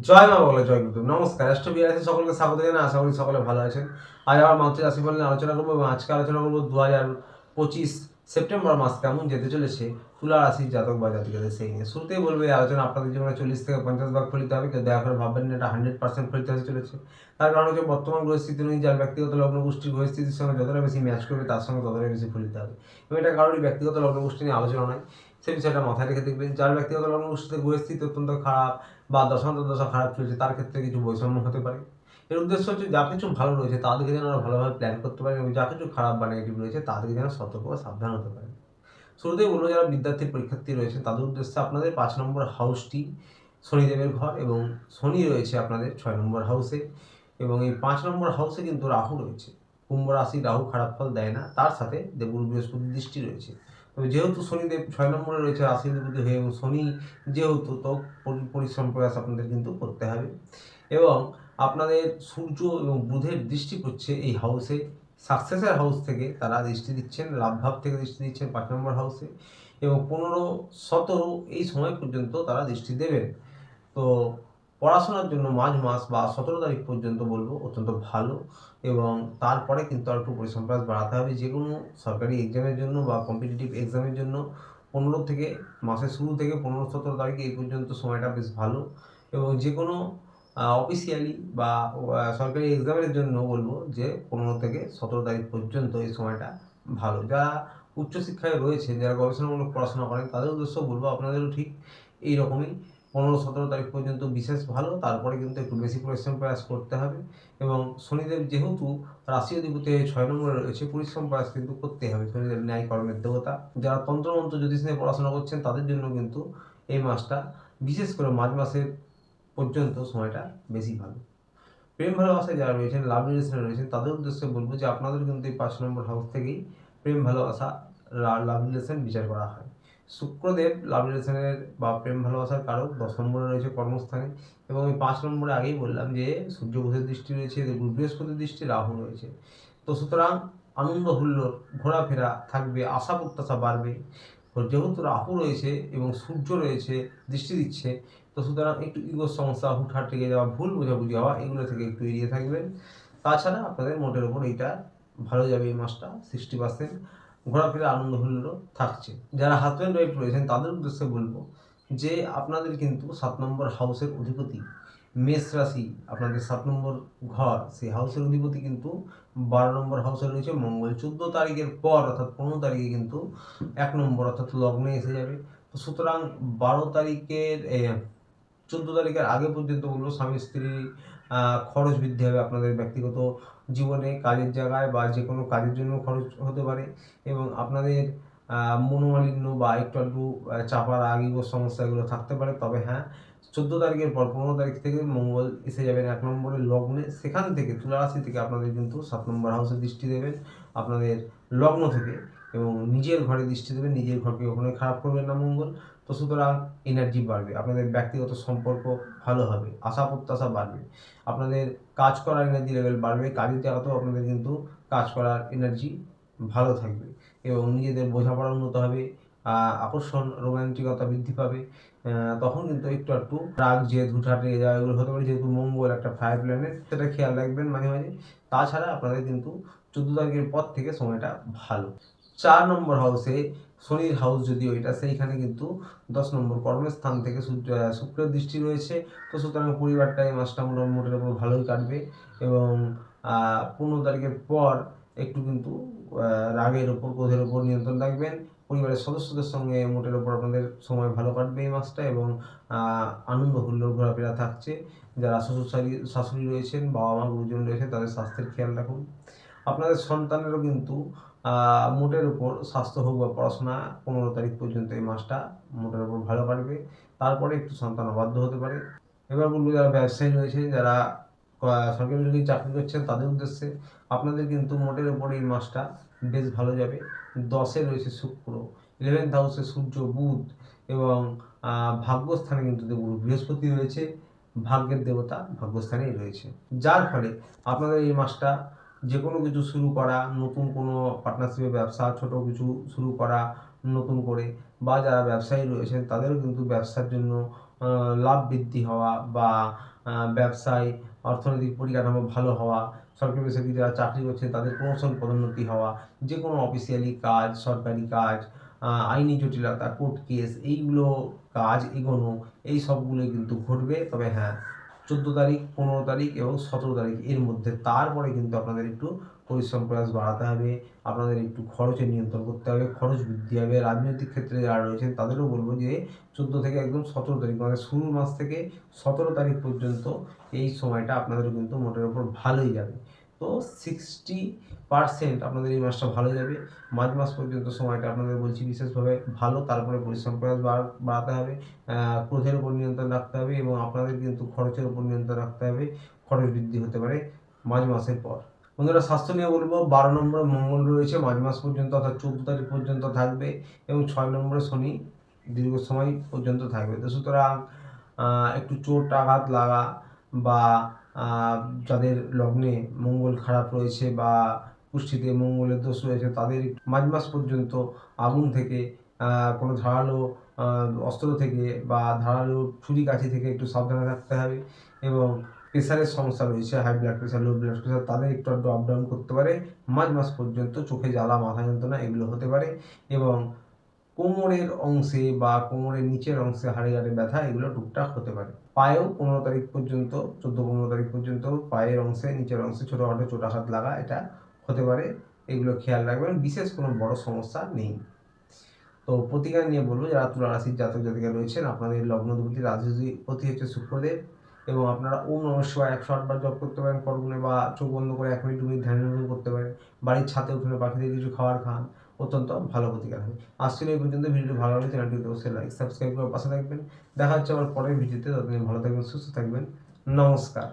জয় মা বলে জয় গুরু। নমস্কার, রাষ্ট্র বিআরসি সকলকে স্বাগত জানাই। আশা করি সকলে ভালো আছেন। আজ আবার মাতৃ রাশিফল নিয়ে আলোচনা করবো এবং আজকে আলোচনা করবো 2025 সেপ্টেম্বর মাস কেমন যেতে চলেছে তুলা রাশির জাতক বা জাতিকাদের সেই নিয়ে। শুরুতেই বলবো এই আলোচনা আপনাদের জীবনে 40 থেকে 50 ভাগ ফলিত হবে, কেউ দয়া করে ভাববেন না এটা 100% ফলিত হতে চলেছে। তার কারণ হচ্ছে বর্তমান পরিস্থিতি অনুযায়ী যার ব্যক্তিগত লগ্ন গোষ্ঠীর পরিস্থিতির সঙ্গে যতটা বেশি ম্যাচ করবে তার সঙ্গে ততটাই বেশি ফলিত হবে। এবং এটা কারোরই ব্যক্তিগত লগ্ন গোষ্ঠী নিয়ে আলোচনা নয়, সেই বিষয়টা মাথায় রেখে দেখবেন। যার ব্যক্তিগত লগ্ন গোষ্ঠীতে পরিস্থিতি অত্যন্ত খারাপ বা দশা খারাপ চলছে তার ক্ষেত্রে কিছু বৈষম্য হতে পারে। এর উদ্দেশ্য হচ্ছে যা কিছু ভালো রয়েছে তাদেরকে যেন ওরা ভালোভাবে প্ল্যান করতে পারে এবং যা কিছু খারাপ বা নেগেটিভ রয়েছে তাদেরকে যেন সতর্ক বা সাবধান হতে পারে। শুরুতেই বলবো যারা বিদ্যার্থী পরীক্ষার্থী রয়েছেন তাদের উদ্দেশ্যে আপনাদের 5 নম্বর হাউসটি শনিদেবের ঘর এবং শনি রয়েছে আপনাদের 6 নম্বর হাউসে এবং এই 5 নম্বর হাউসে কিন্তু রাহু রয়েছে। কুম্ভ রাশি রাহু খারাপ ফল দেয় না, তার সাথে দেবগুরু বৃহস্পতির দৃষ্টি রয়েছে। তবে যেহেতু শনিদেব 6 নম্বরে রয়েছে রাশি অধিপতি হয়ে এবং শনি যেহেতু তো পরিশ্রম প্রয়াস আপনাদের কিন্তু করতে হবে এবং আপনাদের সূর্য এবং বুধের দৃষ্টি পড়ছে এই হাউসে। সাকসেসের হাউস থেকে তারা দৃষ্টি দিচ্ছেন, লাভ ভাব থেকে দৃষ্টি দিচ্ছেন 5 নম্বর হাউসে এবং 15-17 এই সময় পর্যন্ত তারা দৃষ্টি দেবেন। তো পড়াশোনার জন্য মার্চ মাস বা 17 তারিখ পর্যন্ত বলবো অত্যন্ত ভালো এবং তারপরে কিন্তু আর একটু পরিশ্রম প্রয়াস বাড়াতে হবে। যে কোনো সরকারি এক্সামের জন্য বা কম্পিটিটিভ এক্সামের জন্য 15 থেকে মাসের শুরু থেকে 15-17 তারিখ এই পর্যন্ত সময়টা বেশ ভালো এবং যে কোনো অফিসিয়ালি বা সরকারি এক্সামের জন্য বলবো যে 15 থেকে 17 তারিখ পর্যন্ত এই সময়টা ভালো। যারা উচ্চশিক্ষায় রয়েছে, যারা গবেষণামূলক পড়াশোনা করেন তাদের উদ্দেশ্য বলবো আপনাদেরও ঠিক এই রকমই 15-17 তারিখ পর্যন্ত বিশেষ ভালো। তারপরে কিন্তু একটু বেশি পরিশ্রম প্রয়াস করতে হবে এবং শনিদেব যেহেতু রাশি অধিপতি 6 নম্বরে রয়েছে পরিশ্রম প্রয়াস কিন্তু করতে হবে। শনিদেব ন্যায় কর্মের দেবতা। যারা তন্ত্রমন্ত্র জ্যোতিষ নিয়ে পড়াশোনা করছেন তাদের জন্য কিন্তু এই মাসটা বিশেষ করে মার্চ মাসের পর্যন্ত সময়টা বেশি ভালো। প্রেম ভালোবাসায় যারা রয়েছেন, লাভ রিলেশনে রয়েছেন তাদের উদ্দেশ্যে বলবো যে আপনাদের কিন্তু এই 5 নম্বর হাউস থেকেই প্রেম ভালোবাসা লাভ রিলেশন বিচার করা হয়। শুক্রদেব লাভ রিলেশনের বা প্রেম ভালোবাসার কারক 10 নম্বরে রয়েছে কর্মস্থানে এবং এই 5 নম্বরে আগেই বললাম যে সূর্য বুধের দৃষ্টি রয়েছে, বৃহস্পতির দৃষ্টি, রাহু রয়েছে। তো সুতরাং আনন্দ হুল্লোড় ঘোরাফেরা থাকবে, আশা প্রত্যাশা বাড়বে। যেহেতু রাহু রয়েছে এবং সূর্য রয়েছে দৃষ্টি দিচ্ছে, তো সুতরাং একটু ইগোর সমস্যা, হুটহাট রেগে যাওয়া, ভুল বোঝাবুঝি হওয়া এগুলো থেকে একটু এড়িয়ে থাকবেন। তাছাড়া আপনাদের মোটের ওপর এইটা ভালো যাবে। এই মাসটা 60% ঘোরাফেরা আনন্দ হুল্লোড় থাকছে। যারা হাজব্যান্ড ওয়াইফ রয়েছেন তাদের উদ্দেশ্যে বলবো যে আপনাদের কিন্তু 7 নম্বর হাউসের অধিপতি মেষ রাশি, আপনাদের 7 নম্বর ঘর, সেই হাউসের অধিপতি কিন্তু 12 নম্বর হাউসে রয়েছে মঙ্গল। 14 তারিখের পর অর্থাৎ 15 তারিখে কিন্তু 1 নম্বর অর্থাৎ লগ্নে এসে যাবে। তো সুতরাং 12 তারিখের 14 তারিখের আগে পর্যন্ত বলবো স্বামী স্ত্রী খরচ বৃদ্ধি হবে আপনাদের ব্যক্তিগত জীবনে, কাজের জায়গায় বা যে কোনো কাজের জন্য খরচ হতে পারে এবং আপনাদের মনোমালিন্য বা একটু একটু চাপা রাগ ইগোর সমস্যা এগুলো থাকতে পারে। তবে হ্যাঁ, 14 তারিখের পর 15 তারিখ থেকে মঙ্গল এসে যাবেন 1 নম্বরের লগ্নে। সেখান থেকে তুলা রাশি থেকে আপনাদের কিন্তু 7 নম্বর হাউসে দৃষ্টি দেবেন আপনাদের লগ্ন থেকে এবং নিজের ঘরে দৃষ্টি দেবেন। নিজের ঘরকে কখনোই খারাপ করবেন না মঙ্গল। তো সুতরাং এনার্জি বাড়বে, আপনাদের ব্যক্তিগত সম্পর্ক ভালো হবে, আশা প্রত্যাশা বাড়বে, আপনাদের কাজ করার এনার্জি লেভেল বাড়বে, কাজের জায়গাতেও আপনাদের কিন্তু কাজ করার এনার্জি ভালো থাকবে এবং নিজেদের বোঝাপড়া উন্নত হবে, আকর্ষণ রোমান্টিকতা বৃদ্ধি পাবে। তখন কিন্তু একটু একটু রাগ জেদ হুটহাট রেগে যাওয়া এগুলো হতে পারে, যেহেতু মঙ্গল একটা ফায়ার প্ল্যানেট, সেটা খেয়াল রাখবেন মাঝে মাঝে। তাছাড়া আপনাদের কিন্তু 14 তারিখের পর থেকে সময়টা ভালো। 4 নম্বর হাউসে শনির হাউস যদিও এটা, সেইখানে কিন্তু 10 নম্বর কর্মস্থান থেকে শুক্রের দৃষ্টি রয়েছে। তো সুতরাং পরিবারটা এই মাসটা মোটামুটির ওপর ভালোই কাটবে এবং 15 তারিখের পর একটু কিন্তু রাগের ওপর ক্রোধের ওপর নিয়ন্ত্রণ রাখবেন। পরিবারের সদস্যদের সঙ্গে মোটের ওপর আপনাদের সময় ভালো কাটবে এই মাসটা এবং আনন্দ হুল্লোড় ঘোরাফেরা থাকছে। যারা শাশুড়ি রয়েছেন, বাবা মা গুরুজন রয়েছেন তাদের স্বাস্থ্যের খেয়াল রাখুন। আপনাদের সন্তানেরও কিন্তু মোটের উপর স্বাস্থ্য হোক বা পড়াশোনা 15 তারিখ পর্যন্ত এই মাসটা মোটের উপর ভালো কাটবে। তারপরে একটু সন্তান অবাধ্য হতে পারে। এবার বলবো যারা ব্যবসায়ী রয়েছে, যারা সরকারি চাকরি করছেন তাদের উদ্দেশ্যে আপনাদের কিন্তু মোটের উপর এই মাসটা বেশ ভালো যাবে। 10-এ রয়েছে শুক্র, 11th হাউসে সূর্য বুধ এবং ভাগ্যস্থানে কিন্তু দেবগুরু বৃহস্পতি রয়েছে। ভাগ্যের দেবতা ভাগ্যস্থানেই রয়েছে, যার ফলে আপনাদের এই মাসটা যে কোনো কিছু শুরু করা, নতুন কোনো পার্টনারশিপে ব্যবসা, ছোট কিছু শুরু করা নতুন করে, বা যারা ব্যবসায়ী রয়েছেন তাদেরও কিন্তু ব্যবসার জন্য লাভ বৃদ্ধি হওয়া বা ব্যবসায় অর্থনৈতিক পরিকাঠামো ভালো হওয়া, সরকারি বেসরকারি যারা চাকরি করছে তাদের প্রমোশন পদোন্নতি হওয়া, যে কোনো অফিসিয়ালি কাজ, সরকারি কাজ, আইনি জটিলতা, কোর্ট কেস, এইগুলো কাজ এগোনো, এই সবগুলোই কিন্তু ঘটবে। তবে হ্যাঁ, 14 তারিখ, 15 তারিখ এবং 17 তারিখ এর মধ্যে, তারপরে কিন্তু আপনাদের একটু পরিশ্রম প্রয়াস বাড়াতে হবে, আপনাদের একটু খরচের নিয়ন্ত্রণ করতে হবে, খরচ বৃদ্ধি হবে। রাজনৈতিক ক্ষেত্রে যারা রয়েছেন তাদেরও বলবো যে 14 থেকে একদম 17 তারিখ, মানে শুরুর মাস থেকে 17 তারিখ পর্যন্ত এই সময়টা আপনাদের কিন্তু মোটের ওপর ভালোই যাবে। তো 60% আপনাদের এই মাসটা ভালো যাবে। মার্চ মাস পর্যন্ত সময়টা আপনাদের বলছি বিশেষভাবে ভালো। তারপরে পরিশ্রম প্রয়াস বাড়াতে হবে, ক্রোধের উপর নিয়ন্ত্রণ রাখতে হবে এবং আপনাদের কিন্তু খরচের উপর নিয়ন্ত্রণ রাখতে হবে। খরচ বৃদ্ধি হতে পারে মার্চ মাসের পর। বন্ধুরা, স্বাস্থ্য নিয়ে বলবো, 12 নম্বরে মঙ্গল রয়েছে মার্চ মাস পর্যন্ত, অর্থাৎ 14 তারিখ পর্যন্ত থাকবে এবং 6 নম্বরে শনি দীর্ঘ সময় পর্যন্ত থাকবে। তো সুতরাং একটু চোট আঘাত লাগা বা যাদের লগ্নে মঙ্গল খারাপ রয়েছে বা কুষ্ঠিতে মঙ্গলের দোষ রয়েছে তাদের মার্চ মাস পর্যন্ত আগুন থেকে, কোনো ধারালো অস্ত্র থেকে বা ধারালো ছুরি কাছি থেকে একটু সাবধানে থাকতে হবে। এবং প্রেশারের সমস্যা রয়েছে, high blood pressure, low blood pressure, তাদের একটু আপ ডাউন করতে পারে। মার্চ মাস পর্যন্ত চোখে জ্বালা, মাথা যন্ত্রণা এগুলো হতে পারে এবং কোমরের অংশে বা কোমরের নিচের অংশে হাড়ে হাড়ে ব্যথা এগুলো টুকটাক হতে পারে। পায়েও 15 তারিখ পর্যন্ত, 14-15 তারিখ পর্যন্ত পায়ের অংশে, নিচের অংশে ছোটোখাটো চোটাঘাত লাগা এটা হতে পারে। এগুলো খেয়াল রাখবেন, বিশেষ কোনো বড় সমস্যা নেই। তো প্রতিকার নিয়ে বলবো, যারা তুলা রাশির জাতক জাতিকা রয়েছেন, আপনাদের লগ্নাধিপতি রাশিপতি হচ্ছে শুক্রদেব এবং আপনারা ওম নমঃ শিবায় 108 বার জপ করতে পারেন করগুনে, বা চোখ বন্ধ করে 1 মিনিট 2 মিনিট ধ্যান করতে পারেন। বাড়ির ছাদে উঠে পাখিদের কিছু খাবার খান, অত্যন্ত ভালো প্রতিকার হয়। আজ ছিল এই পর্যন্ত। ভিডিওটি ভালো লাগলে চ্যানেলটিকে অবশ্যই লাইক সাবস্ক্রাইব করে পাশে থাকবেন। দেখা হচ্ছে আবার পরের ভিডিওতে। ততদিন ভালো থাকবেন, সুস্থ থাকবেন। নমস্কার।